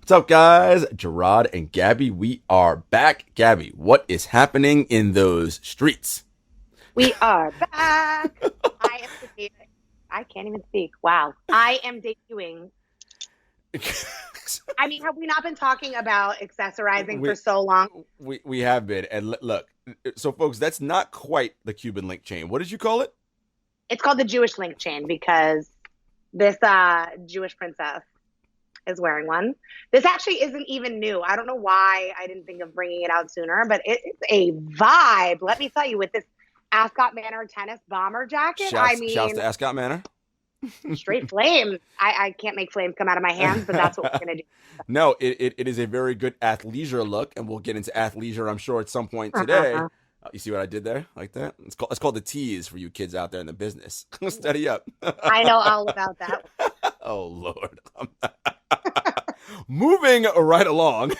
What's up, guys? Jarod and Gabby, we are back. Gabby, what is happening in those streets? We are back. I am debuting. I can't even speak. Wow. I am debuting. I mean, have we not been talking about accessorizing for we so long? we have been, and look, so folks, that's not quite the Cuban link chain. What did you call it? It's called the Jewish link chain because this Jewish princess is wearing one. This actually isn't even new. I don't know why I didn't think of bringing it out sooner, but it's a vibe. Let me tell you, with this Ascot Manor tennis bomber jacket, I Shouts mean, to Ascot Manor. straight flames. I can't make flames come out of my hands, but that's what we're going to do. No, it is a very good athleisure look, and we'll get into athleisure, I'm sure, at some point today. Uh-huh. You see what I did there, like that? It's called the tease for you kids out there in the business. Steady up. I know all about that. Oh Lord. Moving right along.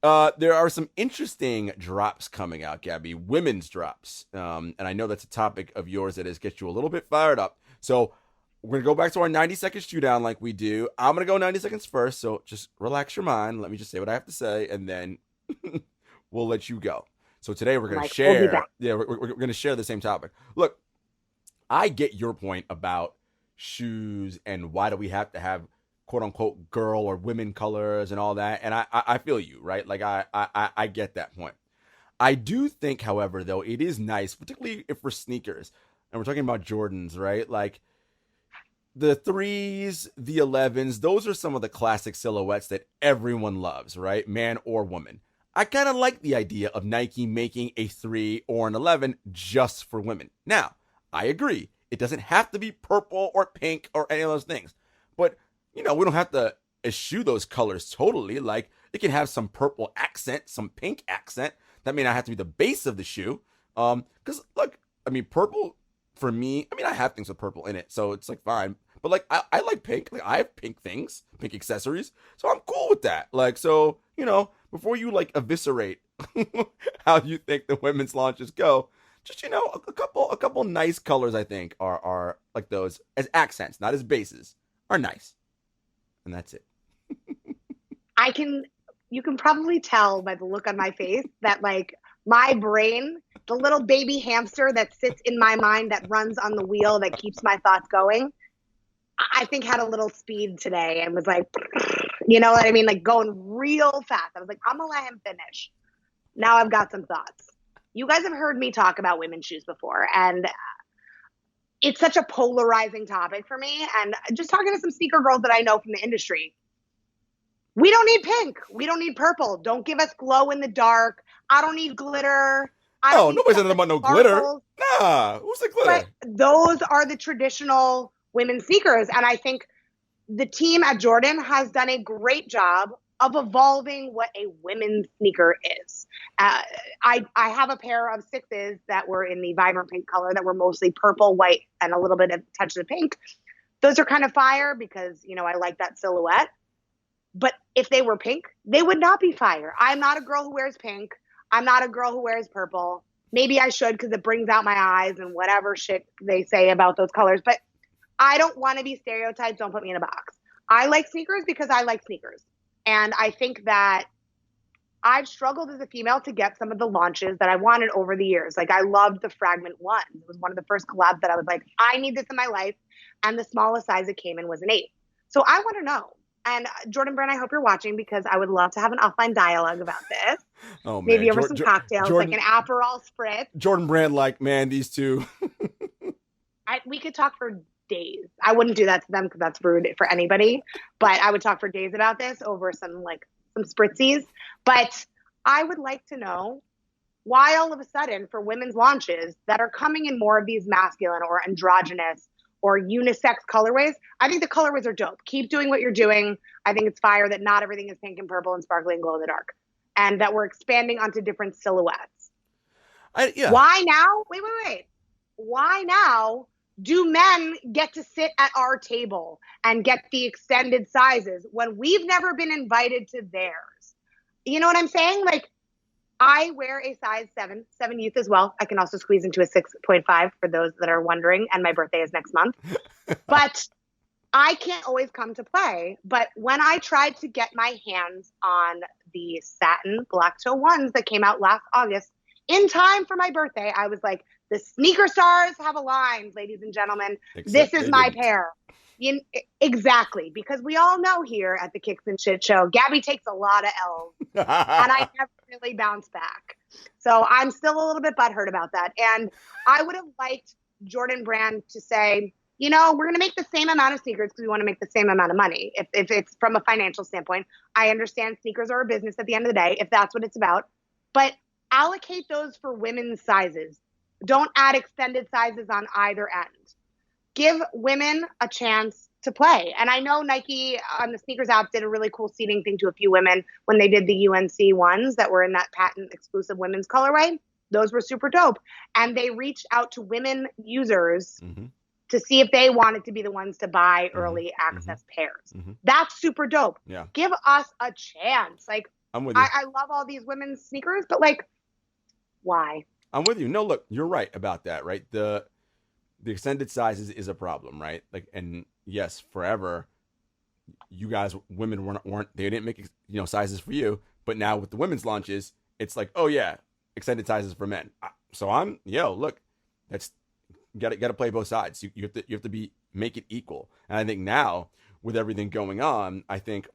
There are some interesting drops coming out, Gabby. Women's drops, and I know that's a topic of yours that has get you a little bit fired up. So we're gonna go back to our 90 second showdown like we do. I'm gonna go 90 seconds first, so just relax your mind. Let me just say what I have to say, and then we'll let you go. So today we're gonna Like, we'll be share. back. Yeah, we're gonna share the same topic. Look, I get your point about shoes and why do we have to have quote unquote girl or women colors and all that. And I feel you, right? Like I get that point. I do think, however, though, it is nice, particularly if we're sneakers and we're talking about Jordans, right? Like the threes, the 11s, those are some of the classic silhouettes that everyone loves, right? Man or woman. I kind of like the idea of Nike making a 3 or an 11 just for women. Now, I agree. It doesn't have to be purple or pink or any of those things. But, we don't have to eschew those colors totally. Like, it can have some purple accent, some pink accent. That may not have to be the base of the shoe. Because, look, I mean, purple, for me, I mean, I have things with purple in it, so it's, like, fine. But, like, I like pink. Like, I have pink things, pink accessories. So I'm cool with that. Like, so, before you, like, eviscerate how you think the women's launches go, just a couple nice colors I think are like those as accents, not as bases, are nice, and that's it. I can, you can probably tell by the look on my face that like my brain, the little baby hamster that sits in my mind that runs on the wheel that keeps my thoughts going, I think had a little speed today and was like, you know what I mean? Like going real fast. I was like, I'm gonna let him finish. Now I've got some thoughts. You guys have heard me talk about women's shoes before, and it's such a polarizing topic for me. And just talking to some sneaker girls that I know from the industry, we don't need pink. We don't need purple. Don't give us glow in the dark. I don't need glitter. I don't Oh, need nobody's stuff talking that about no glitter. sparkles. Nah, who's the But glitter? those are the traditional women's sneakers. And I think the team at Jordan has done a great job of evolving what a women's sneaker is. Uh, I have a pair of sixes that were in the vibrant pink color that were mostly purple, white, and a little bit of touch of pink. Those are kind of fire because, I like that silhouette. But if they were pink, they would not be fire. I'm not a girl who wears pink. I'm not a girl who wears purple. Maybe I should because it brings out my eyes and whatever shit they say about those colors. But I don't want to be stereotyped. Don't put me in a box. I like sneakers because I like sneakers. And I think that I've struggled as a female to get some of the launches that I wanted over the years. Like I loved the Fragment One. It was one of the first collabs that I was like, I need this in my life. And the smallest size it came in was an 8. So I want to know. And Jordan Brand, I hope you're watching because I would love to have an offline dialogue about this. Oh man, Maybe over some cocktails, like an Aperol Spritz. Jordan Brand, like man, these two. We could talk for days. I wouldn't do that to them because that's rude for anybody. But I would talk for days about this over some spritzies. But I would like to know why all of a sudden for women's launches that are coming in more of these masculine or androgynous or unisex colorways, I think the colorways are dope. Keep doing what you're doing. I think it's fire that not everything is pink and purple and sparkly and glow in the dark. And that we're expanding onto different silhouettes. Yeah. Why now? Wait. Why now do men get to sit at our table and get the extended sizes when we've never been invited to theirs? You know what I'm saying? Like, I wear a size 7 youth as well. I can also squeeze into a 6.5 for those that are wondering. And my birthday is next month. But I can't always come to play, but when I tried to get my hands on the satin black toe ones that came out last August in time for my birthday, I was like, the sneaker stars have aligned, ladies and gentlemen. Except This is they my didn't. pair. Exactly, because we all know here at the Kicks and Shit Show, Gabby takes a lot of L's, and I never really bounce back. So I'm still a little bit butthurt about that. And I would have liked Jordan Brand to say, you know, we're going to make the same amount of sneakers because we want to make the same amount of money. If it's from a financial standpoint, I understand sneakers are a business at the end of the day, if that's what it's about. But allocate those for women's sizes. Don't add extended sizes on either end. Give women a chance to play. And I know Nike on the sneakers app did a really cool seating thing to a few women when they did the UNC ones that were in that patent exclusive women's colorway. Those were super dope. And they reached out to women users to see if they wanted to be the ones to buy early access pairs. That's super dope. Yeah. Give us a chance. Like, I'm with you. I love all these women's sneakers, but like, why? I'm with you. No, look, you're right about that, right? The extended sizes is a problem, right? Like, and yes, forever, you guys, women weren't they didn't make sizes for you, but now with the women's launches, it's like, oh yeah, extended sizes for men. So look, that's got to play both sides. You have to make it equal. And I think now with everything going on, I think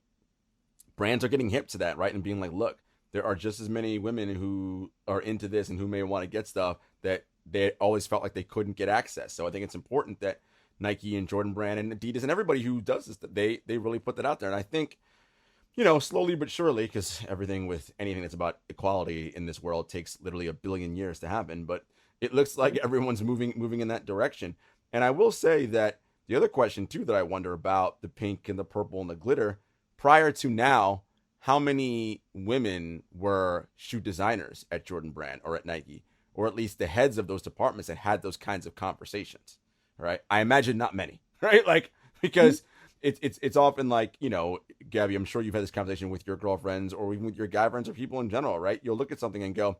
brands are getting hip to that, right? And being like, look, there are just as many women who are into this and who may want to get stuff that they always felt like they couldn't get access. So I think it's important that Nike and Jordan Brand and Adidas and everybody who does this, that they really put that out there. And I think, slowly but surely, because everything with anything that's about equality in this world takes literally 1 billion years to happen, but it looks like everyone's moving in that direction. And I will say that the other question too that I wonder about the pink and the purple and the glitter, prior to now, how many women were shoe designers at Jordan Brand or at Nike, or at least the heads of those departments that had those kinds of conversations, right? I imagine not many, right? Like, because it's often like, Gabby, I'm sure you've had this conversation with your girlfriends or even with your guy friends or people in general, right? You'll look at something and go,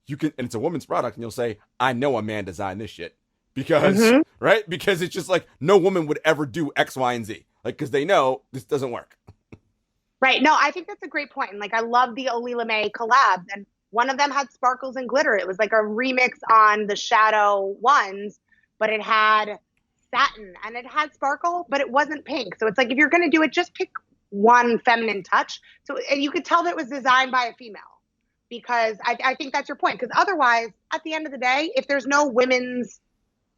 and it's a woman's product, and you'll say, I know a man designed this shit because, right? Because it's just like no woman would ever do X, Y, and Z, like, because they know this doesn't work. Right. No, I think that's a great point. And like, I love the Olila May collabs, and one of them had sparkles and glitter. It was like a remix on the Shadow ones, but it had satin and it had sparkle, but it wasn't pink. So it's like, if you're going to do it, just pick one feminine touch. So, and you could tell that it was designed by a female, because I think that's your point. Because otherwise, at the end of the day, if there's no women's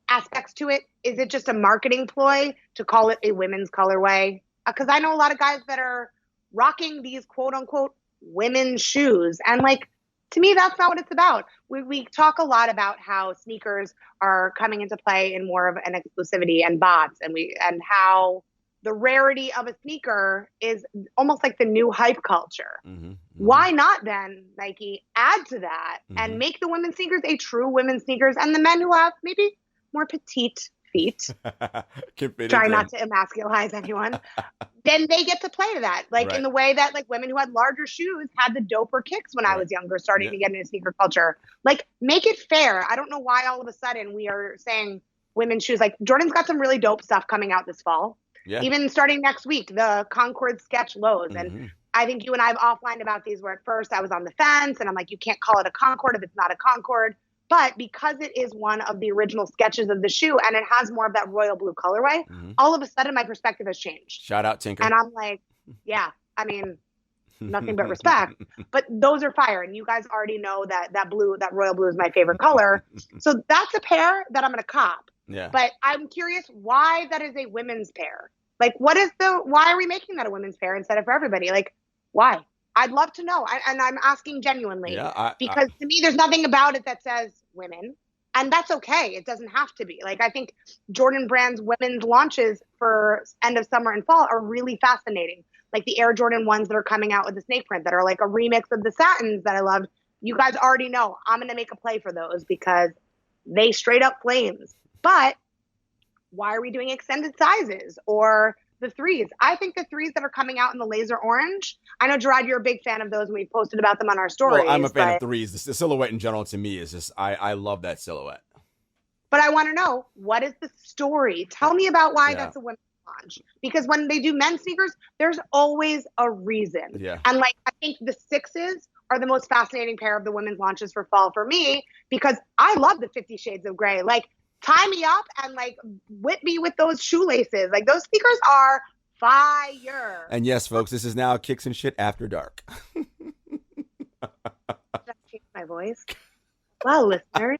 aspects to it, is it just a marketing ploy to call it a women's colorway? Because I know a lot of guys that are rocking these quote unquote women's shoes, and like, to me, that's not what it's about. We talk a lot about how sneakers are coming into play in more of an exclusivity and bots, and how the rarity of a sneaker is almost like the new hype culture. Why not then, Nike, add to that and make the women's sneakers a true women's sneakers, and the men who have maybe more petite feet, try not to emasculate anyone, then they get to play to that. Like, in the way that like women who had larger shoes had the doper kicks when I was younger, starting to get into sneaker culture. Like, make it fair. I don't know why all of a sudden we are saying women's shoes. Like, Jordan's got some really dope stuff coming out this fall. Even starting next week, the Concord Sketch Lows. And I think you and I have offlined about these, where at first I was on the fence and I'm like, you can't call it a Concord if it's not a Concord. But because it is one of the original sketches of the shoe and it has more of that royal blue colorway, all of a sudden my perspective has changed. Shout out Tinker. And I'm like, yeah, I mean, nothing but respect. But those are fire. And you guys already know that blue, that royal blue is my favorite color. So that's a pair that I'm going to cop. Yeah. But I'm curious why that is a women's pair. Like, why are we making that a women's pair instead of for everybody? Like, why? I'd love to know. And I'm asking genuinely, because to me, there's nothing about it that says women, and that's okay. It doesn't have to be. Like, I think Jordan Brand's women's launches for end of summer and fall are really fascinating. Like the Air Jordan ones that are coming out with the snake print that are like a remix of the satins that I loved. You guys already know I'm going to make a play for those because they straight up flames. But why are we doing extended sizes or the threes? I think the threes that are coming out in the laser orange, I know, Jarod, you're a big fan of those, and we posted about them on our stories. Well, I'm a fan of threes. The silhouette in general to me is just, I love that silhouette. But I want to know, what is the story? Tell me about why that's a women's launch, because when they do men's sneakers, there's always a reason. Yeah. And like, I think the 6s are the most fascinating pair of the women's launches for fall for me, because I love the 50 Shades of Grey. Like, tie me up and like whip me with those shoelaces. Like, those sneakers are fire. And yes, folks, this is now Kicks and Shit After Dark. Did I change my voice? Well, listeners,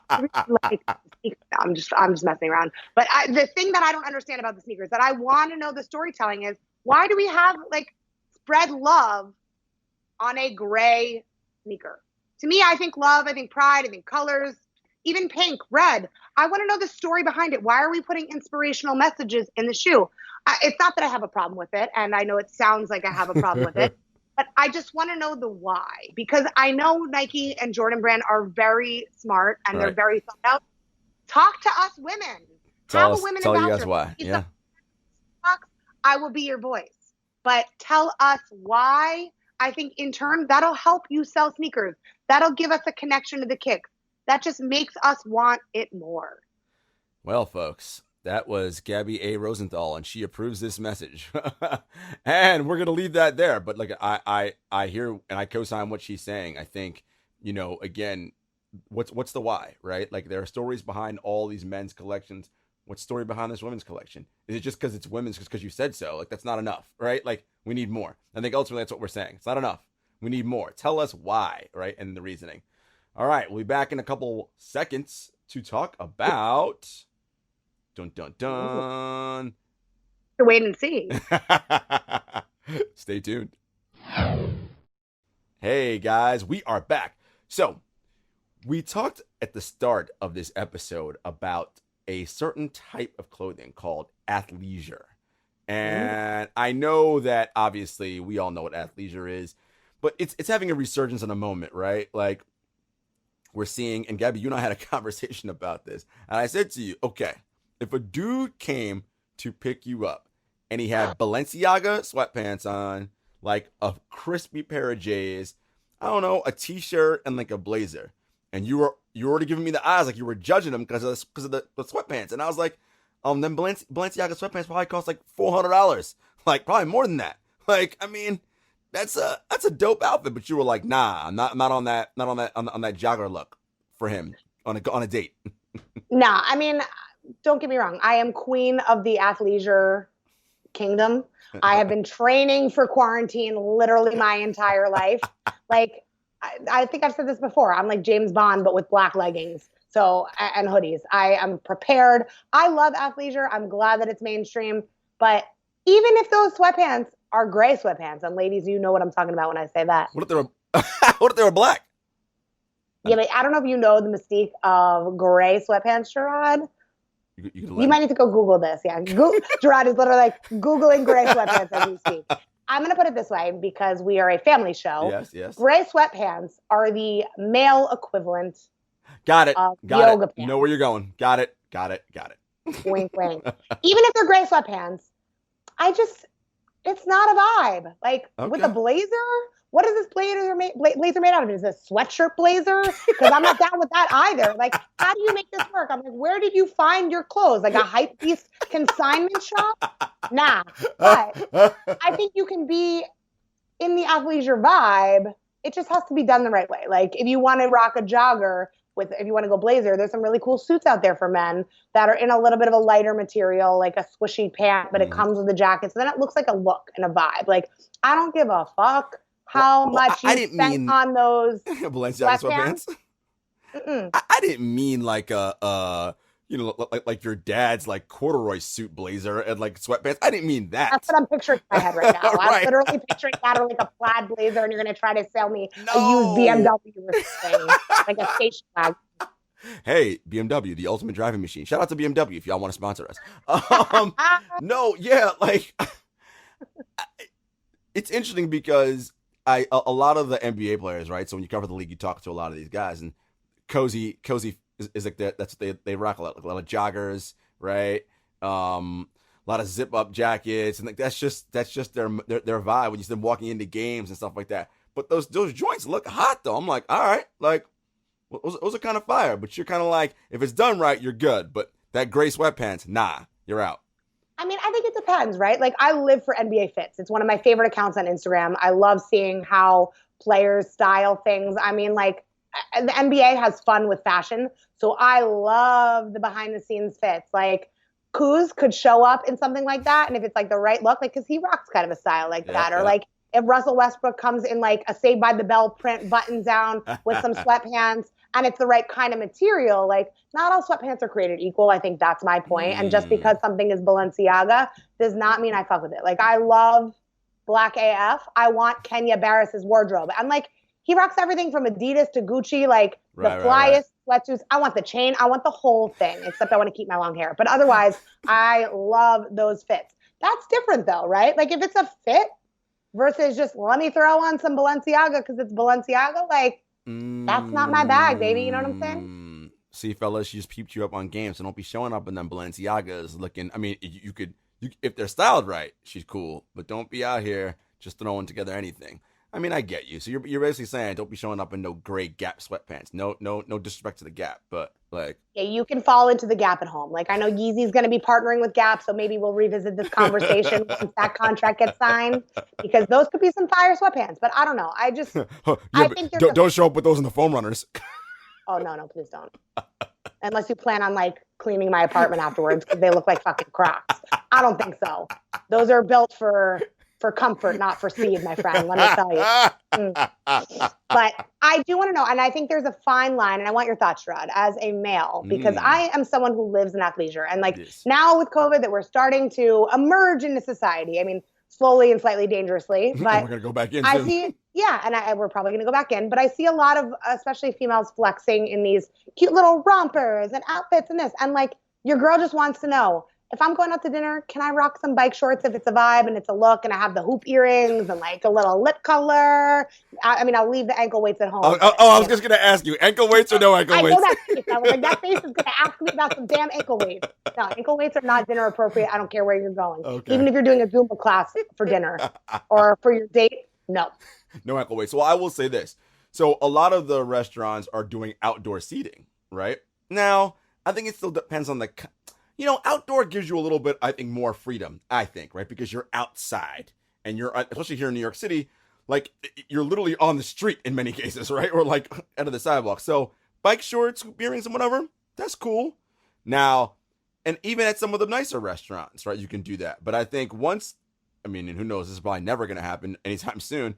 I'm just messing around. But the thing that I don't understand about the sneakers, that I want to know the storytelling is, why do we have like spread love on a gray sneaker? To me, I think love, I think pride, I think colors, even pink, red. I want to know the story behind it. Why are we putting inspirational messages in the shoe? It's not that I have a problem with it, and I know it sounds like I have a problem with it, but I just want to know the why, because I know Nike and Jordan Brand are very smart and they're very thought out. Talk to us women. Tell you guys why. Yeah. I will be your voice, but tell us why. I think in turn, that'll help you sell sneakers. That'll give us a connection to the Kicks. That just makes us want it more. Well, folks, that was Gabby A. Rosenthal, and she approves this message. And we're going to leave that there. But like, I hear and I co-sign what she's saying. I think, again, what's the why, right? Like, there are stories behind all these men's collections. What's the story behind this women's collection? Is it just because it's women's, just because you said so? Like, that's not enough, right? Like, we need more. I think ultimately that's what we're saying. It's not enough. We need more. Tell us why, right? And the reasoning. All right, we'll be back in a couple seconds to talk about dun dun dun. Wait and see. Stay tuned. Hey guys, we are back. So we talked at the start of this episode about a certain type of clothing called athleisure. And I know that obviously we all know what athleisure is, but it's having a resurgence in a moment, right? Like, we're seeing, and Gabby, you and I had a conversation about this, and I said to you, okay, if a dude came to pick you up and he had Balenciaga sweatpants on, like a crispy pair of J's, I don't know, a t-shirt and like a blazer, and you were already giving me the eyes, like you were judging him because of the sweatpants, and I was like, then Balenciaga sweatpants probably cost like $400, like probably more than that. Like, I mean, that's a dope outfit, but you were like, nah, I'm not on that jogger look for him on a date. Nah, I mean, don't get me wrong. I am queen of the athleisure kingdom. I have been training for quarantine literally my entire life. Like, I think I've said this before. I'm like James Bond, but with black leggings. So, and hoodies. I am prepared. I love athleisure. I'm glad that it's mainstream. But even if those sweatpants are gray sweatpants, and ladies, you know what I'm talking about when I say that. What if they were black? Yeah, but I don't know if you know the mystique of gray sweatpants, Jarod. You might need to go Google this. Yeah, Jarod is literally like Googling gray sweatpants as we speak. I'm going to put it this way, because we are a family show. Yes. Gray sweatpants are the male equivalent. Got it. Yoga pants. Know where you're going. Got it. Wink, wink. Even if they're gray sweatpants, it's not a vibe. Like, with a blazer, what is this blazer made out of? Is it a sweatshirt blazer? Because I'm not down with that either. Like, how do you make this work? I'm like, where did you find your clothes? Like a hype beast consignment shop? Nah. But I think you can be in the athleisure vibe. It just has to be done the right way. Like, if you want to rock a jogger, if you want to go blazer, there's some really cool suits out there for men that are in a little bit of a lighter material, like a swishy pant, but it comes with a jacket. So then it looks like a look and a vibe. Like, I don't give a fuck how much you spent on those Balenciaga sweatpants. I didn't mean like like your dad's like corduroy suit blazer and like sweatpants. I didn't mean that. That's what I'm picturing in my head right now. Right. I'm literally picturing that, or like a plaid blazer, and you're going to try to sell me a used BMW or something, like a station wagon. Hey, BMW, the ultimate driving machine. Shout out to BMW if y'all want to sponsor us. No, yeah, like it's interesting because a lot of the NBA players, right? So when you cover the league, you talk to a lot of these guys, and Cozy is like that. That's what they rock a lot of joggers, right? A lot of zip up jackets, and like that's just their vibe when you see them walking into games and stuff like that. But those joints look hot though. I'm like, all right, like those are kind of fire. But you're kind of like, if it's done right, you're good. But that gray sweatpants, nah, you're out. I mean, I think it depends, right? Like, I live for NBA Fits. It's one of my favorite accounts on Instagram. I love seeing how players style things. I mean, like, the NBA has fun with fashion. So I love the behind the scenes fits. Like, Kuz could show up in something like that. And if it's like the right look, like, because he rocks kind of a style like Yeah, that. Or yeah. like, if Russell Westbrook comes in like a Saved by the Bell print button down with some sweatpants and it's the right kind of material, like, not all sweatpants are created equal. I think that's my point. And just because something is Balenciaga does not mean I fuck with it. Like, I love Black AF. I want Kenya Barris's wardrobe. I'm like, he rocks everything from Adidas to Gucci, like the flyest sweatsuits. I want the chain. I want the whole thing, except I want to keep my long hair. But otherwise, I love those fits. That's different though, right? Like, if it's a fit versus just let me throw on some Balenciaga because it's Balenciaga, like, that's not my bag, baby. You know what I'm saying? See, fellas, she just peeped you up on game, so don't be showing up in them Balenciagas looking. I mean, you could, if they're styled right, she's cool, but don't be out here just throwing together anything. I mean, I get you. So you're basically saying don't be showing up in no gray Gap sweatpants. No disrespect to the Gap, but like, yeah, you can fall into the Gap at home. Like, I know Yeezy's going to be partnering with Gap, so maybe we'll revisit this conversation once that contract gets signed, because those could be some fire sweatpants. But I don't know. I think don't show up with those in the foam runners. Oh no, please don't. Unless you plan on like cleaning my apartment afterwards because they look like fucking Crocs. I don't think so. Those are built for comfort, not for speed, my friend. Let me tell you. But I do want to know, and I think there's a fine line, and I want your thoughts, Jarod, as a male, because I am someone who lives in athleisure. And like now with COVID that we're starting to emerge into society. I mean, slowly and slightly dangerously, but we're going to go back in I soon. see, yeah, and we're probably going to go back in, but I see a lot of, especially females, flexing in these cute little rompers and outfits and this. And like, your girl just wants to know, if I'm going out to dinner, can I rock some bike shorts if it's a vibe and it's a look and I have the hoop earrings and like a little lip color? I mean, I'll leave the ankle weights at home. I was just going to ask you, ankle weights or no ankle weights? I know that face. I was like, that face is going to ask me about some damn ankle weights. No, ankle weights are not dinner appropriate. I don't care where you're going. Okay. Even if you're doing a Zumba class for dinner or for your date, no. No ankle weights. Well, I will say this. So a lot of the restaurants are doing outdoor seating, right? Now, I think it still depends on the... outdoor gives you a little bit, I think, more freedom, I think, right? Because you're outside and you're, especially here in New York City, like you're literally on the street in many cases, right? Or like out of the sidewalk. So bike shorts, earrings and whatever, that's cool. Now, and even at some of the nicer restaurants, right? You can do that. But I think and who knows, this is probably never going to happen anytime soon.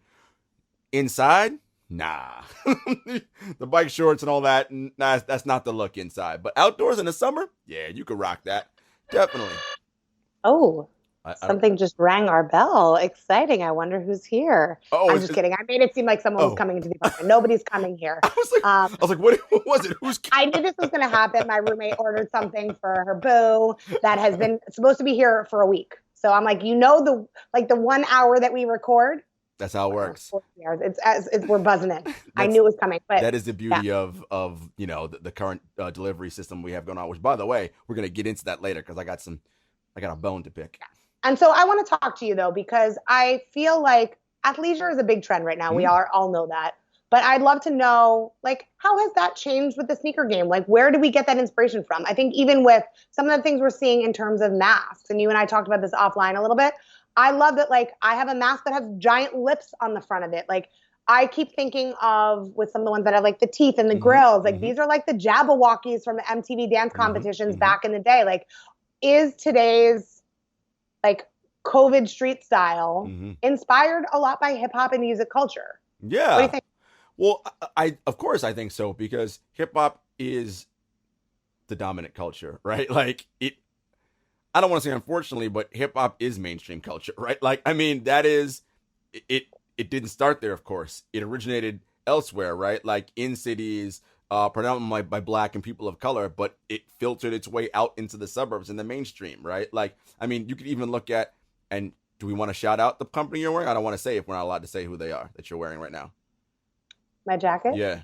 Inside, nah. The bike shorts and all that, nah, that's not the look inside. But outdoors in the summer, yeah, you could rock that. Definitely. Oh, something just rang our bell. Exciting. I wonder who's here. Oh, I'm just kidding. I made it seem like someone was coming into the apartment. Nobody's coming here. I was like, what was it? Who's I knew this was going to happen. My roommate ordered something for her boo that has been supposed to be here for a week. So I'm like, the 1 hour that we record, that's how it works. We're buzzing in. I knew it was coming. But that is the beauty of the current delivery system we have going on. Which, by the way, we're gonna get into that later because I got a bone to pick. And so I want to talk to you though, because I feel like athleisure is a big trend right now. We all know that. But I'd love to know, like, how has that changed with the sneaker game? Like, where do we get that inspiration from? I think even with some of the things we're seeing in terms of masks, and you and I talked about this offline a little bit. I love that, like, I have a mask that has giant lips on the front of it. Like, I keep thinking of, with some of the ones that have, like, the teeth and the grills. Like, these are, like, the Jabberwockies from the MTV dance competitions back in the day. Like, is today's, like, COVID street style inspired a lot by hip-hop and music culture? Yeah. What do you think? Well, of course I think so, because hip-hop is the dominant culture, right? Like, I don't want to say unfortunately, but hip hop is mainstream culture, right? Like, I mean, that is, it didn't start there, of course. It originated elsewhere, right? Like in cities, predominantly by Black and people of color, but it filtered its way out into the suburbs and the mainstream, right? Like, I mean, you could even look at, and do we want to shout out the company you're wearing? I don't want to say if we're not allowed to say who they are that you're wearing right now. My jacket? Yeah.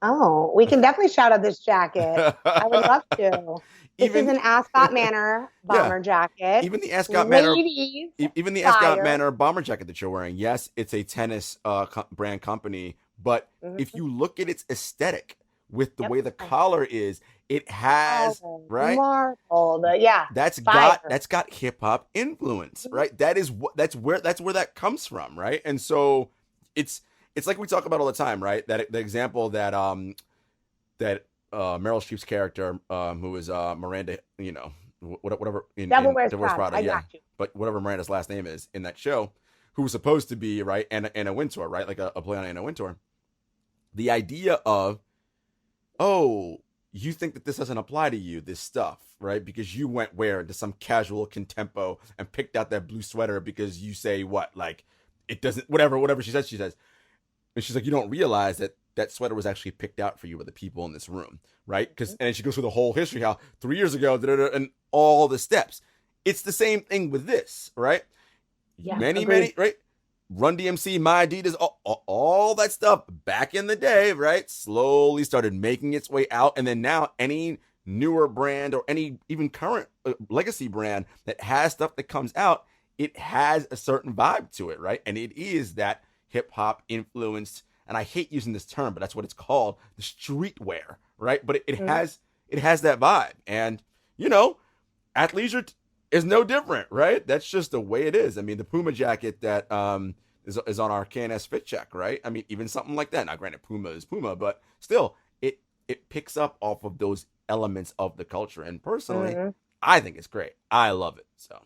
Oh, we can definitely shout out this jacket. I would love to. This is an Ascot Manor bomber jacket. Even the Ascot Manor bomber jacket that you're wearing. Yes, it's a tennis brand company, but if you look at its aesthetic, with the way the collar is. It has, right? Marble, That's fire. got hip hop influence, right? That's where that comes from, right? And so it's like we talk about all the time, right? That the example that Meryl Streep's character, who is Miranda, whatever in Devil Wears Prada, I got you. But whatever Miranda's last name is in that show, who was supposed to be, right, Anna Wintour, right, like a play on Anna Wintour. The idea of, oh, you think that this doesn't apply to you, this stuff, right? Because you went into some casual contempo and picked out that blue sweater because you say what, like, it doesn't, whatever she says. And she's like, you don't realize that sweater was actually picked out for you by the people in this room, right? And then she goes through the whole history, how 3 years ago, and all the steps. It's the same thing with this, right? Yeah, many, right? Run DMC, My Adidas, all that stuff back in the day, right? Slowly started making its way out. And then now any newer brand or any even current legacy brand that has stuff that comes out, it has a certain vibe to it, right? And it is that hip hop influenced, and I hate using this term, but that's what it's called, the streetwear, right? But it has that vibe. And, athleisure is no different, right? That's just the way it is. I mean, the Puma jacket that is on our KNS Fit Check, right? I mean, even something like that. Now, granted, Puma is Puma, but still, it picks up off of those elements of the culture. And personally, I think it's great. I love it. So,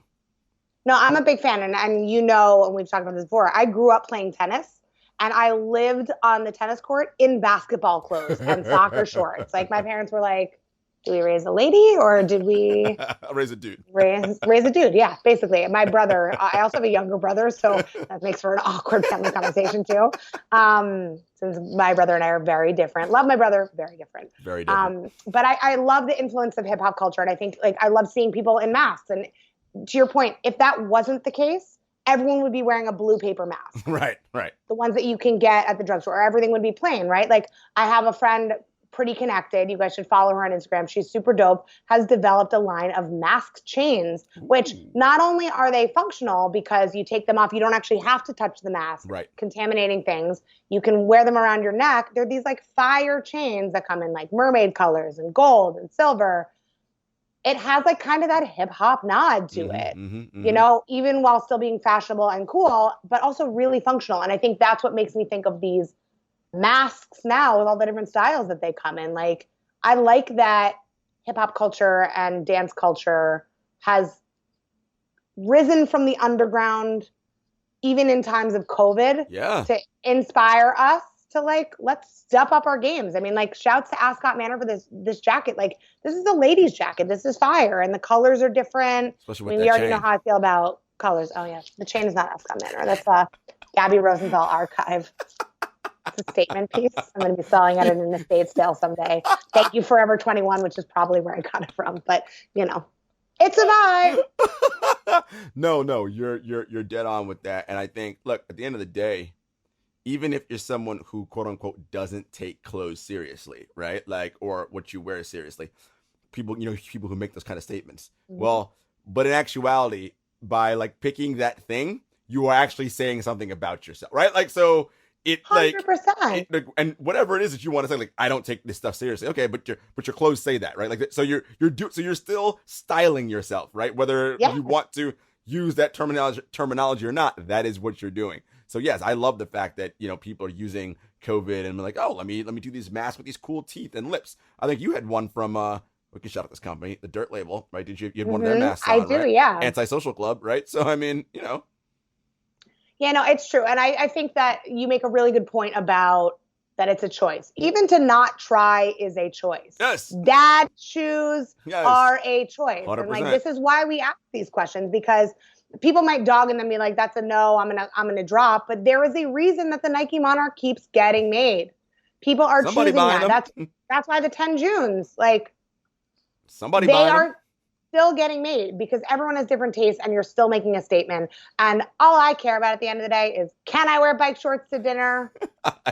no, I'm a big fan, and and we've talked about this before. I grew up playing tennis, and I lived on the tennis court in basketball clothes and soccer shorts. Like, my parents were like, "Do we raise a lady or did we raise a dude?" Raise a dude, yeah, basically. My brother, I also have a younger brother, so that makes for an awkward family conversation too. Since my brother and I are very different. Love my brother, very different. Very different. But I love the influence of hip hop culture, and I think I love seeing people in masks. And to your point, if that wasn't the case, everyone would be wearing a blue paper mask. Right. The ones that you can get at the drugstore, or everything would be plain, right? Like, I have a friend, pretty connected. You guys should follow her on Instagram. She's super dope, has developed a line of mask chains, which not only are they functional because you take them off, you don't actually have to touch the mask, right, contaminating things. You can wear them around your neck. They're these like fire chains that come in like mermaid colors and gold and silver. It has like kind of that hip hop nod to it, even while still being fashionable and cool, but also really functional. And I think that's what makes me think of these masks now with all the different styles that they come in. Like, I like that hip hop culture and dance culture has risen from the underground, even in times of COVID, to inspire us to let's step up our games. I mean, shouts to Ascot Manor for this jacket. Like, this is a ladies' jacket. This is fire, and the colors are different. Especially with we already know how I feel about colors. Oh yeah, the chain is not Ascot Manor. That's Gabby Rosenthal archive. It's a statement piece. I'm going to be selling it in an estate sale someday. Thank you, Forever 21, which is probably where I got it from. But it's a vibe. No, you're dead on with that. And I think, look, at the end of the day, even if you're someone who quote unquote doesn't take clothes seriously, right? Like, or what you wear seriously, people who make those kind of statements. Well, but in actuality, by picking that thing, you are actually saying something about yourself, right? Like, so. It 100%. And whatever it is that you want to say, I don't take this stuff seriously. Okay, but your clothes say that, right? So you're still styling yourself, right? Whether you want to use that terminology or not, that is what you're doing. So yes, I love the fact that people are using COVID and like, oh, let me do these masks with these cool teeth and lips. I think you had one from we can shout out this company, the Dirt label, right? Did you had one of their masks on, I do, right? yeah. Antisocial Club, right? So I mean, Yeah, no, it's true. And I think that you make a really good point about that it's a choice. Even to not try is a choice. Yes. Dad shoes are a choice. 100%. And this is why we ask these questions, because people might dog and then be like, that's a no, I'm gonna drop. But there is a reason that the Nike Monarch keeps getting made. People are choosing that. That's why the 10 Junes, somebody they buying are them. Still getting made, because everyone has different tastes and you're still making a statement. And all I care about at the end of the day is, can I wear bike shorts to dinner?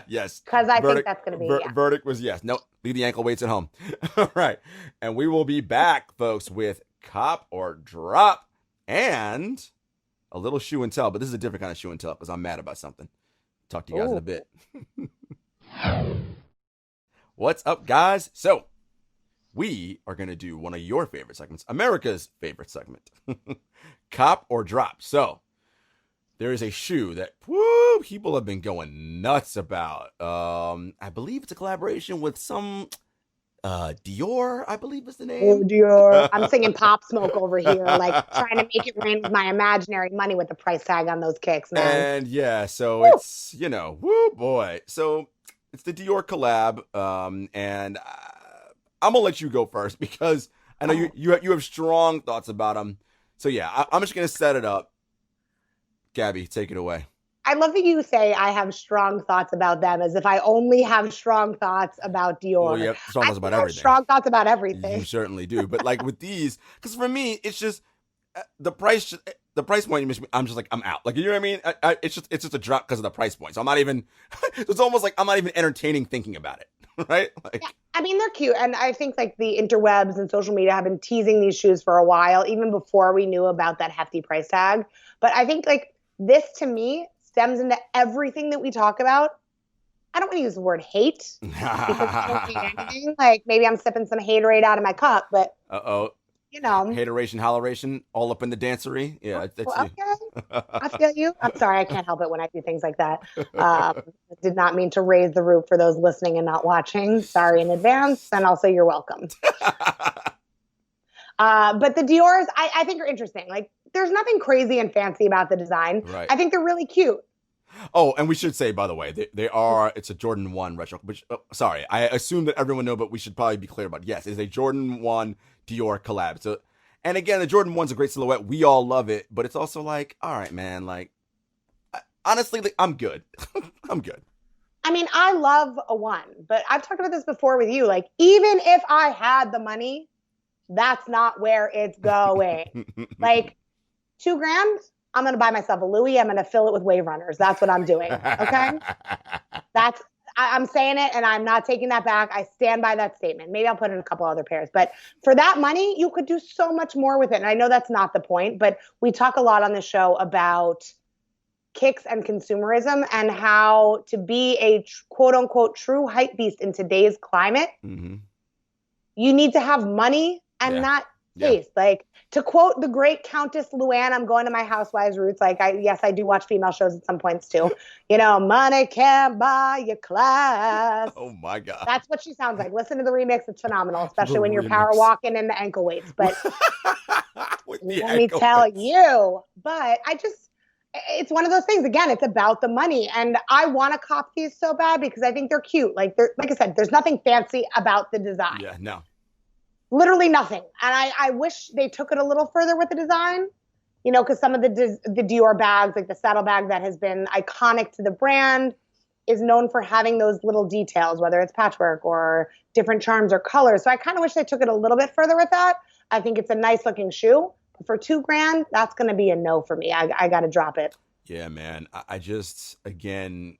Yes. Because I think that's going to be, verdict was yes. No, leave the ankle weights at home. All right. And we will be back, folks, with Cop or Drop and a little shoe and tell. But this is a different kind of shoe and tell because I'm mad about something. Talk to you guys in a bit. What's up, guys? So, we are going to do one of your favorite segments, America's favorite segment, Cop or Drop. So, there is a shoe that people have been going nuts about. I believe it's a collaboration with some Dior, I believe is the name. Oh, Dior. I'm singing Pop Smoke over here, like trying to make it rain with my imaginary money with the price tag on those kicks, man. And yeah, so Woo. it's, woo boy. So it's the Dior collab. And I'm going to let you go first because I know you have strong thoughts about them. So yeah, I'm just going to set it up. Gabby, take it away. I love that you say I have strong thoughts about them as if I only have strong thoughts about Dior. Well, yeah, strong thoughts about everything. Strong thoughts about everything. You certainly do. But like with these, because for me, it's just the price point. I'm just like, I'm out. Like, you know what I mean? It's just a drop because of the price point. So I'm not even. It's almost like I'm not even entertaining thinking about it. Right? Like, yeah, I mean, they're cute. And I think like the interwebs and social media have been teasing these shoes for a while, even before we knew about that hefty price tag. But I think like this to me stems into everything that we talk about. I don't want to use the word hate because I don't hate anything. Like maybe I'm sipping some haterade out of my cup, but hateration, holleration, all up in the dancery. Yeah, that's okay. I feel you. I'm sorry, I can't help it when I do things like that. Did not mean to raise the roof for those listening and not watching. Sorry in advance, and also you're welcome. But the Diors, I think are interesting. Like, there's nothing crazy and fancy about the design. Right. I think they're really cute. Oh, and we should say, by the way, it's a Jordan 1 retro, which, sorry, I assume that everyone know, but we should probably be clear about it. Yes, it's a Jordan 1 Dior collab. So, and again, the Jordan 1's a great silhouette. We all love it, but it's also like, all right, man, like, honestly, like, I'm good. I'm good. I mean, I love a 1, but I've talked about this before with you. Like, even if I had the money, that's not where it's going. Like, $2,000, I'm going to buy myself a Louis. I'm going to fill it with Wave Runners. That's what I'm doing. Okay. I'm saying it and I'm not taking that back. I stand by that statement. Maybe I'll put in a couple other pairs, but for that money, you could do so much more with it. And I know that's not the point, but we talk a lot on the show about kicks and consumerism and how to be a quote unquote true hype beast in today's climate, you need to have money and not taste. Like, to quote the great Countess Luann, I'm going to my housewives roots. Like, I do watch female shows at some points too. Money can't buy your class. Oh my God. That's what she sounds like. Listen to the remix. It's phenomenal, especially when you're power walking in the ankle weights. But let me tell you, but it's one of those things. Again, it's about the money. And I want to cop these so bad because I think they're cute. Like I said, there's nothing fancy about the design. Yeah, no. Literally nothing. And I wish they took it a little further with the design, because some of the Dior bags, like the saddle bag that has been iconic to the brand, is known for having those little details, whether it's patchwork or different charms or colors. So I kind of wish they took it a little bit further with that. I think it's a nice looking shoe. But for $2,000, that's going to be a no for me. I got to drop it. Yeah, man. I just, again,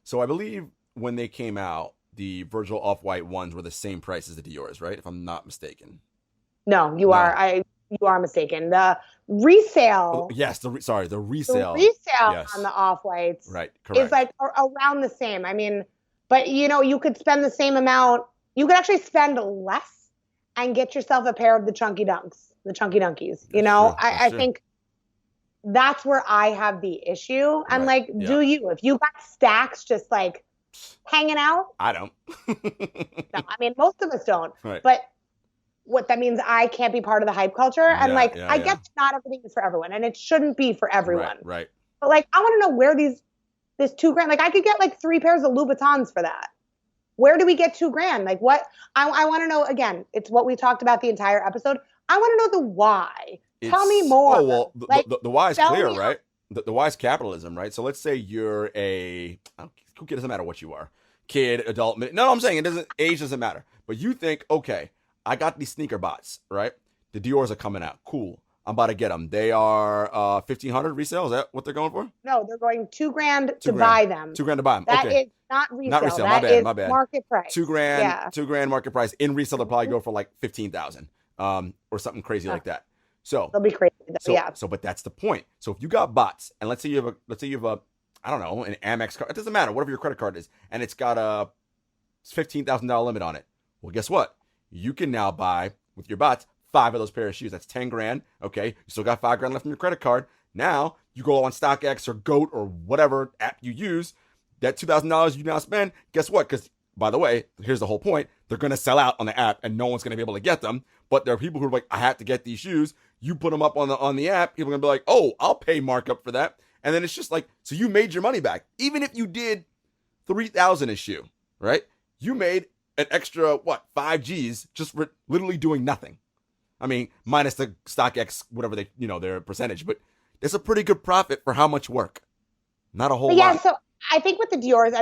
so I believe when they came out, the Virgil Off-White ones were the same price as the Dior's, right? If I'm not mistaken. No, you are mistaken. The resale. Yes, the resale. The resale on the Off-Whites, right? Correct. Is like around the same. I mean, but you could spend the same amount. You could actually spend less and get yourself a pair of the Chunky Dunks, the Chunky Dunkies. I think that's where I have the issue. And do you? If you got stacks, just like hanging out? I don't. No, I mean, most of us don't. Right. But what that means, I can't be part of the hype culture. And I get not everything is for everyone, and it shouldn't be for everyone. Right. But I want to know where this $2,000, I could get 3 pairs of Louboutins for that. Where do we get $2,000? What? I want to know, again, it's what we talked about the entire episode. I want to know the why. Tell me more. Oh, well, the why is clear, right? The why is capitalism, right? So let's say you're who doesn't matter what you are, kid, adult. No, I'm saying age doesn't matter. But you think, okay, I got these sneaker bots, right? The Diors are coming out. Cool. I'm about to get them. They are $1,500 resale. Is that what they're going for? No, they're going $2,000 to buy them. $2,000 to buy them. That okay. is not resale. Not resale. My bad. Market price. $2,000. Yeah. $2,000 market price. In resale, they'll probably go for like $15,000, or something crazy like that. So they'll be crazy. So, but that's the point. So if you got bots, and let's say you have a, I don't know, an Amex card. It doesn't matter, whatever your credit card is, and it's got a It's $15,000 limit on it. Well, guess what? You can now buy with your bots 5 of those pair of shoes. That's 10 grand. Okay, you still got 5 grand left in your credit card. Now you go on StockX or GOAT or whatever app you use. That $2,000 you now spend. Guess what? Because by the way, here's the whole point. They're going to sell out on the app and no one's going to be able to get them. But there are people who are like, I have to get these shoes. You put them up on the app. People are going to be like, oh, I'll pay markup for that. And then it's just like, so you made your money back. Even if you did $3,000 a shoe, right? You made an extra, 5 G's just for literally doing nothing. I mean, minus the StockX, whatever they, their percentage, but it's a pretty good profit for how much work. Not a whole lot. Yeah, so I think with the Diors,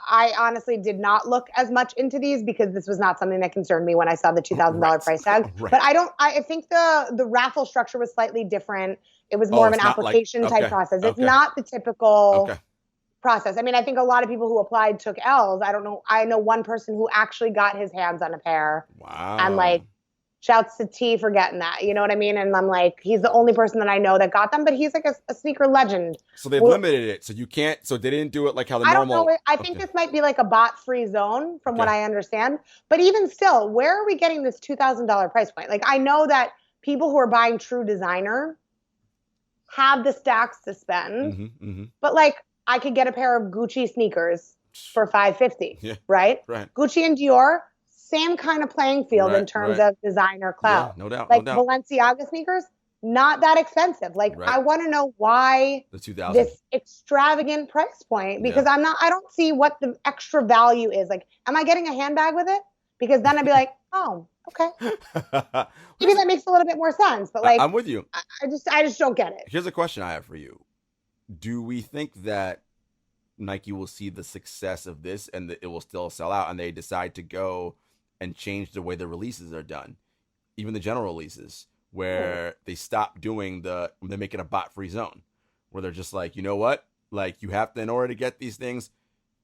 I honestly did not look as much into these because this was not something that concerned me when I saw the $2,000 price tag. Right. But I think the raffle structure was slightly different. It was more of an application type process. It's not the typical process. I mean, I think a lot of people who applied took L's. I don't know. I know one person who actually got his hands on a pair. Wow. And shouts to T for getting that. You know what I mean? And I'm like, he's the only person that I know that got them, but he's like a sneaker legend. So they've limited it. So you can't, so they didn't do it like how the normal. I don't know. I think this might be like a bot-free zone from what I understand. But even still, where are we getting this $2,000 price point? Like, I know that people who are buying true designer have the stacks to spend, but I could get a pair of Gucci sneakers for $550, right? Gucci and Dior, same kind of playing field in terms of designer clout. Yeah, no doubt. Balenciaga sneakers, not that expensive. I want to know why the 2000 this extravagant price point, because I don't see what the extra value is. Like, am I getting a handbag with it? Because then I'd be like, oh, okay. Maybe that makes a little bit more sense. But I'm with you. I just don't get it. Here's a question I have for you. Do we think that Nike will see the success of this and that it will still sell out and they decide to go and change the way the releases are done, even the general releases, where they stop doing they make it a bot-free zone, where they're just like, you know what? Like, you have to, in order to get these things,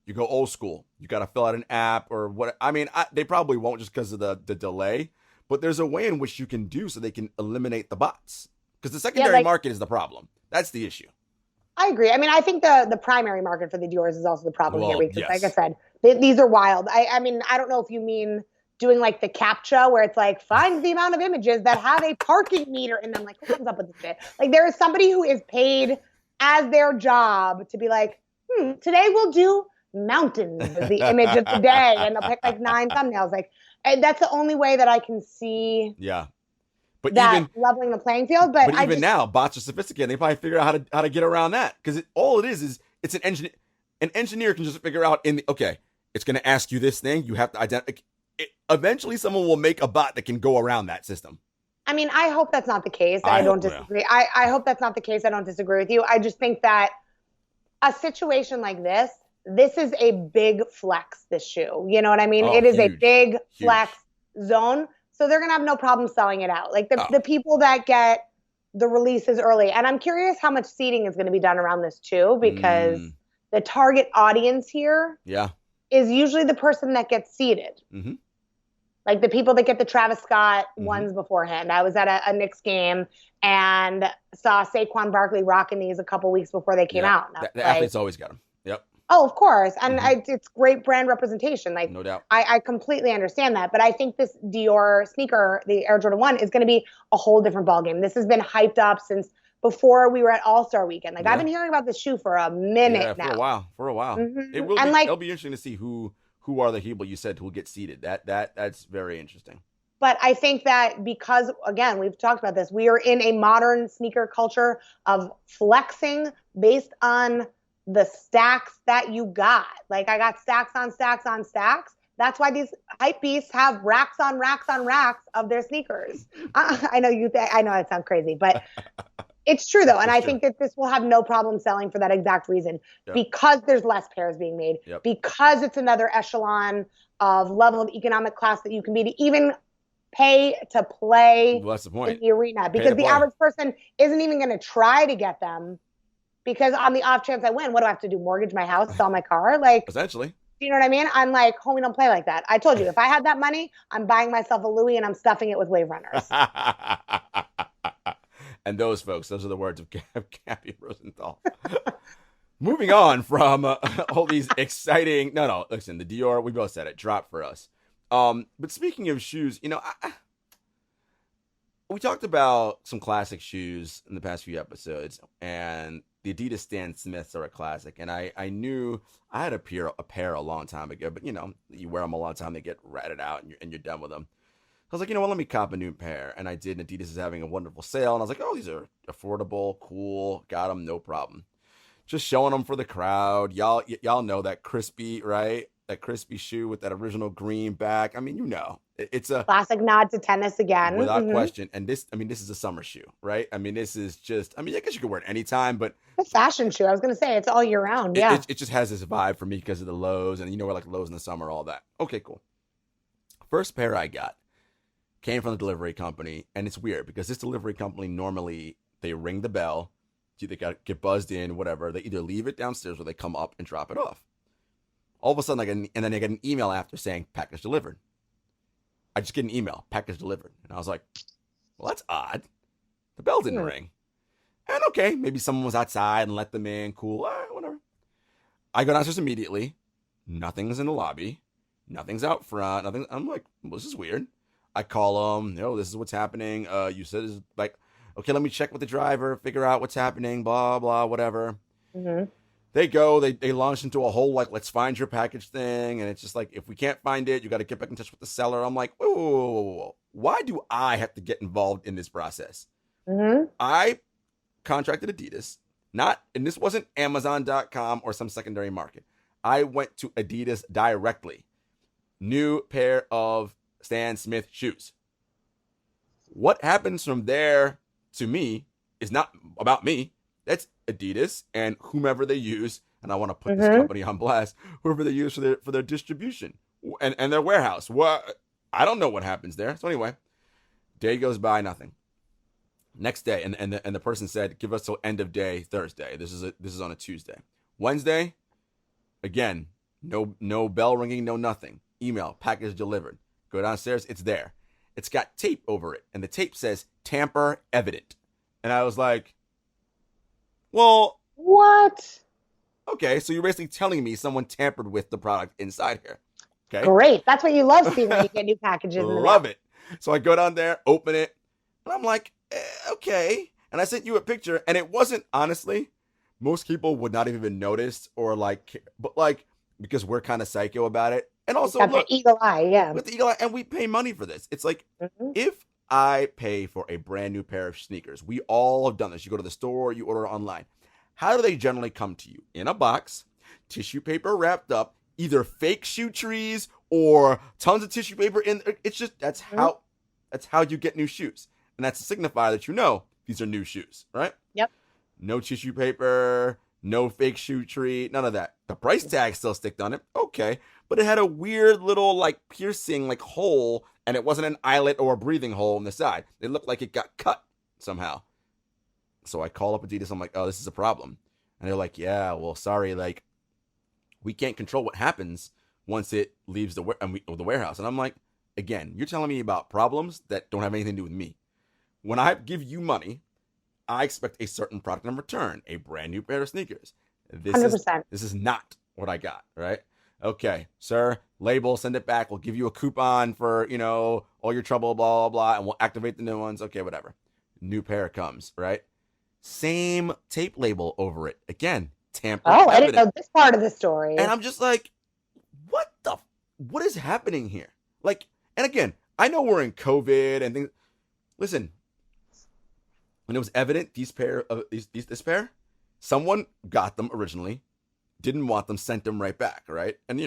you go old school. You got to fill out an app or what. I mean, they probably won't just because of the delay, but there's a way in which you can do so they can eliminate the bots, because the secondary market is the problem. That's the issue. I agree. I mean, I think the primary market for the Diors is also the problem here because, like I said, these are wild. I mean, I don't know if you mean doing like the CAPTCHA where it's like, find the amount of images that have a parking meter in them. Like, who comes up with this shit? Like, there is somebody who is paid as their job to be like, today we'll do mountains as the image of the day. And they'll pick like 9 thumbnails. Like, that's the only way that I can see. Yeah. But that even leveling the playing field. But even now, bots are sophisticated. They probably figure out how to get around that, because all it is it's an engineer. An engineer can just figure out it's going to ask you this thing. You have to identify. Eventually, someone will make a bot that can go around that system. I mean, I hope that's not the case. I don't disagree. I hope that's not the case. I don't disagree with you. I just think that a situation like this is a big flex, this shoe. You know what I mean? It is huge, a big flex zone. So they're going to have no problem selling it out. Like the people that get the releases early. And I'm curious how much seeding is going to be done around this too, because the target audience here is usually the person that gets seeded. Mm-hmm. Like the people that get the Travis Scott ones beforehand. I was at a Knicks game and saw Saquon Barkley rocking these a couple weeks before they came out. The athletes always got them. Yep. Oh, of course. And it's great brand representation. Like, no doubt. I completely understand that. But I think this Dior sneaker, the Air Jordan 1, is going to be a whole different ballgame. This has been hyped up since before we were at All-Star Weekend. Like, I've been hearing about this shoe for a minute now. For a while. Mm-hmm. It'll be interesting to see who are the people you said who get seeded. That's very interesting. But I think that because, again, we've talked about this, we are in a modern sneaker culture of flexing based on the stacks that you got. Like, I got stacks on stacks on stacks. That's why these hype beasts have racks on racks on racks of their sneakers. I know that sounds crazy, but it's true though. And I think that this will have no problem selling for that exact reason, because there's less pairs being made, because it's another echelon of level of economic class that you can be to even pay to play in the arena, because the average person isn't even going to try to get them. Because on the off chance I win, what do I have to do? Mortgage my house, sell my car? Like, essentially. You know what I mean? I'm like, homie, don't play like that. I told you, if I had that money, I'm buying myself a Louis and I'm stuffing it with Wave Runners. And those folks, those are the words of Gabby Rosenthal. moving on from all these exciting. No, listen, the Dior. We both said it. Drop for us. But speaking of shoes, we talked about some classic shoes in the past few episodes, and the Adidas Stan Smiths are a classic. And I knew I had a pair a long time ago, but you wear them a long time, they get ratted out, and you're done with them. I was like, let me cop a new pair, and I did. And Adidas is having a wonderful sale, and I was like, oh, these are affordable, cool, got them, no problem. Just showing them for the crowd. Y'all know that crispy, right? That crispy shoe with that original green back. I mean, it's a classic nod to tennis again, without question. And this is a summer shoe, right? I mean, this is just. I mean, I guess you could wear it anytime, but a fashion shoe. I was gonna say it's all year round. Yeah, it just has this vibe for me because of the lows, and we're like lows in the summer, all that. Okay, cool. First pair I got came from the delivery company, and it's weird because this delivery company normally they ring the bell, they get buzzed in, whatever. They either leave it downstairs or they come up and drop it off. All of a sudden, then I get an email after saying package delivered. I just get an email, package delivered, and I was like, well, that's odd. The bell didn't ring. And okay, maybe someone was outside and let them in. Cool, whatever. I go downstairs immediately. Nothing's in the lobby. Nothing's out front. Nothing. I'm like, well, this is weird. I call them. This is what's happening. You said it's like, okay, let me check with the driver, figure out what's happening, blah, blah, whatever. Mm-hmm. They go, they launch into a whole, like, let's find your package thing. And it's just like, if we can't find it, you got to get back in touch with the seller. I'm like, whoa. Why do I have to get involved in this process? Mm-hmm. I contracted Adidas, and this wasn't Amazon.com or some secondary market. I went to Adidas directly. New pair of Stan Smith shoes. What happens from there to me is not about me. That's Adidas and whomever they use, and I want to put this company on blast, whoever they use for their distribution and their warehouse. What I don't know what happens there. So anyway, day goes by, nothing. Next day, and the person said, give us till end of day Thursday. This is on a Tuesday. Wednesday, again, no bell ringing, no nothing. Email, package delivered. Go downstairs, it's there. It's got tape over it, and the tape says tamper evident. And I was like, well, what? Okay, so you're basically telling me someone tampered with the product inside here. Okay, great. That's what you love seeing when you get new packages. Love it. So I go down there, open it, and I'm like, okay. And I sent you a picture, and it wasn't, honestly, most people would not have even noticed or but because we're kind of psycho about it. And also, look, the eagle eye, yeah. With the eagle eye, and we pay money for this. It's like, if I pay for a brand new pair of sneakers, we all have done this. You go to the store, you order online. How do they generally come to you? In a box, tissue paper wrapped up, either fake shoe trees or tons of tissue paper in. It's just that's how you get new shoes, and that's to signify that these are new shoes, right? Yep. No tissue paper, no fake shoe tree, none of that. The price tag still sticked on it, okay, but it had a weird little piercing hole, and it wasn't an eyelet or a breathing hole in the side. It looked like it got cut somehow. So I call up Adidas. I'm like, oh, this is a problem. And they're like, yeah, well, sorry. We can't control what happens once it leaves the warehouse. And I'm like, again, you're telling me about problems that don't have anything to do with me. When I give you money, I expect a certain product in return, a brand new pair of sneakers. This 100%. This is not what I got, right? Okay, sir, label, send it back. We'll give you a coupon for, all your trouble, blah, blah, blah, and we'll activate the new ones. Okay, whatever. New pair comes, right? Same tape label over it. Again, tamper evident. I didn't know this part of the story. And I'm just like, what is happening here? And again, I know we're in COVID and things. Listen, when it was evident this pair, someone got them originally, didn't want them, sent them right back, right? And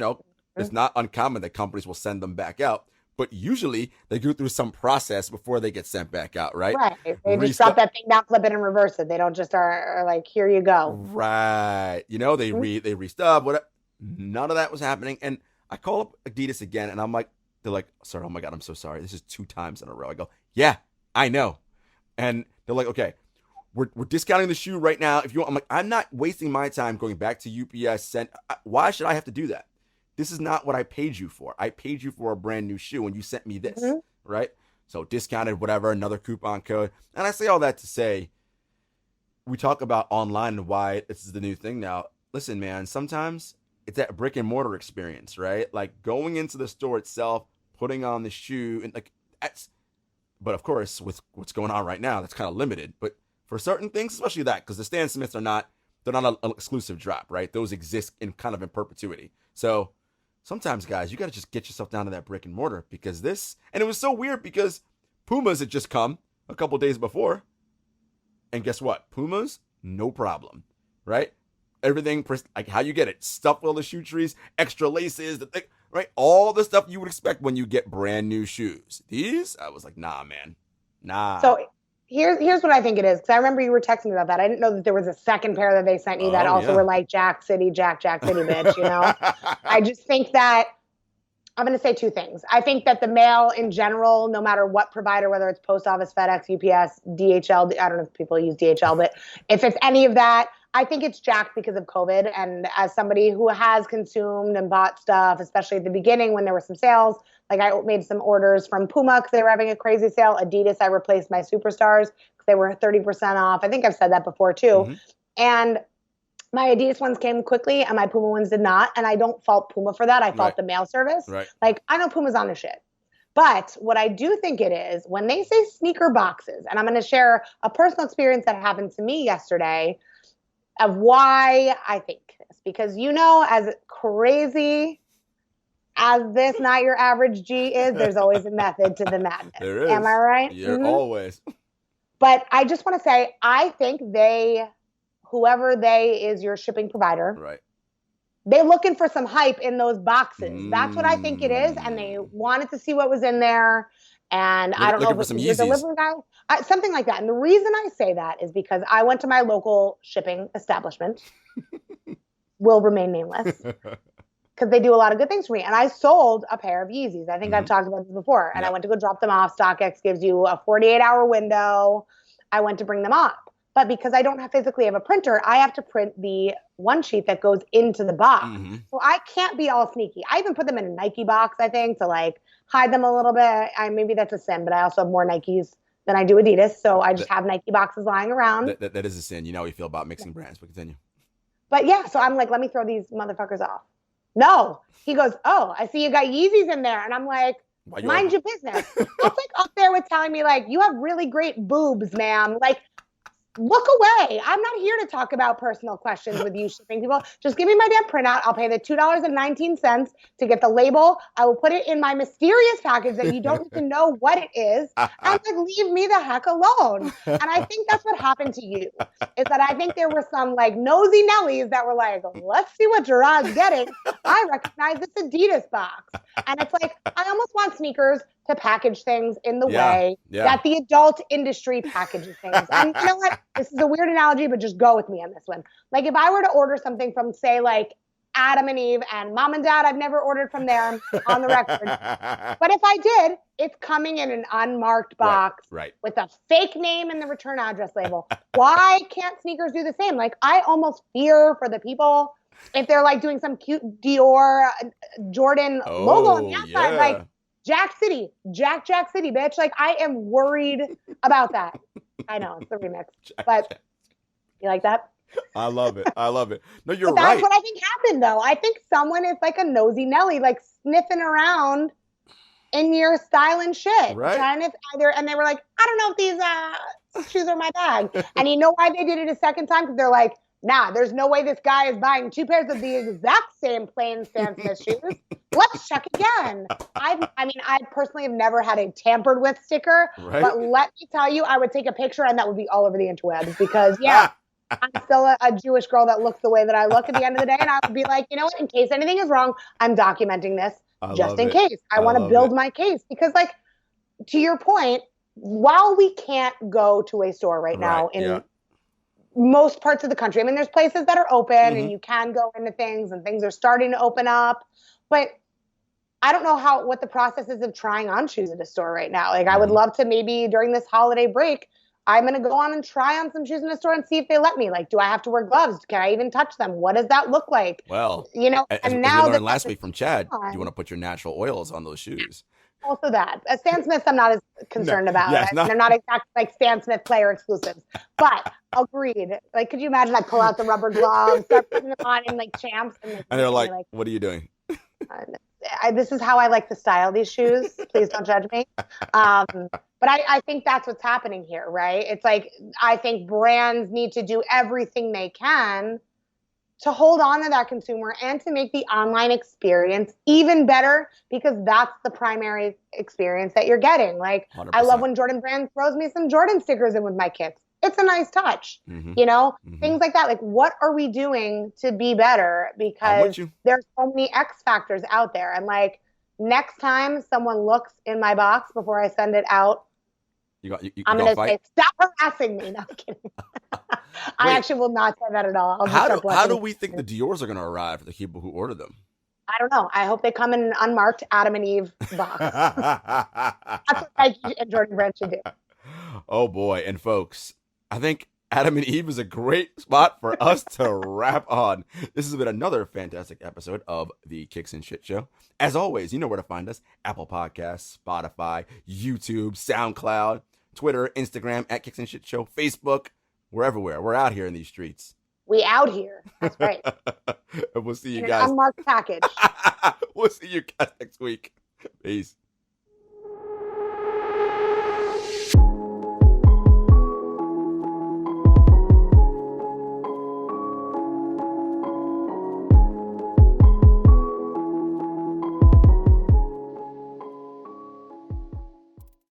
it's not uncommon that companies will send them back out. But usually they go through some process before they get sent back out, right? Right. They just drop that thing down, flip it, and reverse it. They don't just are like, here you go. Right. They restub. Whatever. None of that was happening. And I call up Adidas again, and they're like, sir, oh my God, I'm so sorry. This is 2 times in a row. I go, yeah, I know. And they're like, okay, we're discounting the shoe right now. If you want, I'm like, I'm not wasting my time going back to UPS. Why should I have to do that? This is not what I paid you for. I paid you for a brand new shoe, and you sent me this, right? So discounted, whatever, another coupon code. And I say all that to say, we talk about online and why this is the new thing now. listen, man, sometimes it's that brick and mortar experience, right? Like going into the store itself, putting on the shoe, and like that's. But of course, with what's going on right now, that's kind of limited. But for certain things, especially that, because the Stan Smiths are not, they're not an exclusive drop, right? Those exist in kind of in perpetuity. So sometimes, guys, you got to just get yourself down to that brick and mortar because this, and it was so weird because Pumas had just come a couple days before, and guess what? Pumas, no problem, right? Everything like how you get it, stuff with all the shoe trees, extra laces, the thing, right? All the stuff you would expect when you get brand new shoes. These, I was like, nah, man, nah. So here's what I think it is, because I remember you were texting me about that. I didn't know that there was a second pair that they sent you that also were like Jack City, Jack City, bitch. You know, I just think that I'm going to say two things. I think that the mail in general, no matter what provider, whether it's post office, FedEx, UPS, DHL, I don't know if people use DHL, but if it's any of that, I think it's jacked because of COVID. And as somebody who has consumed and bought stuff, especially at the beginning when there were some sales, like I made some orders from Puma because they were having a crazy sale. Adidas, I replaced my Superstars because they were 30% off. I think I've said that before too. Mm-hmm. And my Adidas ones came quickly and my Puma ones did not. And I don't fault Puma for that. I fault the mail service. Right. Like I know Puma's on the shit. But what I do think it is when they say sneaker boxes, and I'm going to share a personal experience that happened to me yesterday of why I think this. Because you know, as crazy as this not your average G is, there's always a method to the madness. There is. Am I right? You're always. But I just want to say, I think whoever they is your shipping provider, right? They're looking for some hype in those boxes. That's what I think it is. And they wanted to see what was in there. And I don't know if it's a delivery guy, something like that. And the reason I say that is because I went to my local shipping establishment, will remain nameless, because they do a lot of good things for me. And I sold a pair of Yeezys. I think I've talked about this before. And I went to go drop them off. StockX gives you a 48-hour window. I went to bring them up. But because I don't physically have a printer, I have to print the one sheet that goes into the box. Mm-hmm. So I can't be all sneaky. I even put them in a Nike box, I think, to like hide them a little bit. Maybe that's a sin, but I also have more Nikes than I do Adidas. So I just have Nike boxes lying around. That is a sin. You know how you feel about mixing brands, but continue. But yeah, so I'm like, let me throw these motherfuckers off. No. He goes, oh, I see you got Yeezys in there. And I'm like, mind your business. It's like up there with telling me like, you have really great boobs, ma'am. Like, look away. I'm not here to talk about personal questions with you shipping people. Just give me my damn printout. I'll pay the $2.19 to get the label. I will put it in my mysterious package that you don't need to know what it is. And like, leave me the heck alone. And I think that's what happened to you. Is that I think there were some like nosy Nellies that were like, let's see what Jarod's getting. I recognize this Adidas box. And it's like, I almost want sneakers to package things in the way that the adult industry packages things. And you know what? This is a weird analogy, but just go with me on this one. Like if I were to order something from, say, like Adam and Eve and Mom and Dad, I've never ordered from there on the record. But if I did, it's coming in an unmarked box with a fake name and the return address label. Why can't sneakers do the same? Like I almost fear for the people if they're like doing some cute Dior Jordan logo on the outside, like Jack City, Jack City, bitch. Like I am worried about that. I know it's the remix, but you like that? I love it. I love it. No, you're right. That's what I think happened, though. I think someone is like a nosy Nelly, like sniffing around in your style and shit. Right. And they were like, I don't know if these shoes are my bag. And you know why they did it a second time? Because they're like, nah, there's no way this guy is buying two pairs of the exact same plain Stan Smith shoes. Let's check again. I personally have never had a tampered with sticker, but let me tell you, I would take a picture and that would be all over the interwebs because, I'm still a Jewish girl that looks the way that I look at the end of the day. And I would be like, you know what, in case anything is wrong, I'm documenting this just in case. I want to build my case because, like, to your point, while we can't go to a store right now in most parts of the country. I mean, there's places that are open and you can go into things and things are starting to open up, but I don't know what the process is of trying on shoes at a store right now. Like I would love to maybe during this holiday break, I'm going to go on and try on some shoes in the store and see if they let me. Like, do I have to wear gloves? Can I even touch them? What does that look like? Well, you know, as we learned last week from Chad, you want to put your natural oils on those shoes. Also that. Stan Smith, I'm not as concerned about. Yes, They're not exactly like Stan Smith player exclusives. But agreed. Like, could you imagine I pull out the rubber gloves, start putting them on in like champs, and they're like, "What are you doing?" This is how I like to style these shoes. Please don't judge me. But I think that's what's happening here, right? It's like, I think brands need to do everything they can to hold on to that consumer and to make the online experience even better, because that's the primary experience that you're getting. Like, 100%. I love when Jordan Brand throws me some Jordan stickers in with my kits. It's a nice touch, things like that. Like, what are we doing to be better? Because there's so many X factors out there. And like, next time someone looks in my box before I send it out, I'm going to say, stop harassing me. No, I'm kidding. I actually will not say that at all. How do we think the Diors are going to arrive for the people who order them? I don't know. I hope they come in an unmarked Adam and Eve box. That's what Nike and Jordan Brand should do. Oh boy. And folks, I think Adam and Eve is a great spot for us to wrap on. This has been another fantastic episode of the Kicks and Shit Show. As always, you know where to find us. Apple Podcasts, Spotify, YouTube, SoundCloud, Twitter, Instagram, at Kicks and Shit Show, Facebook. We're everywhere. We're out here in these streets. We out here. That's right. And we'll see you guys. Unmarked package. We'll see you guys next week. Peace.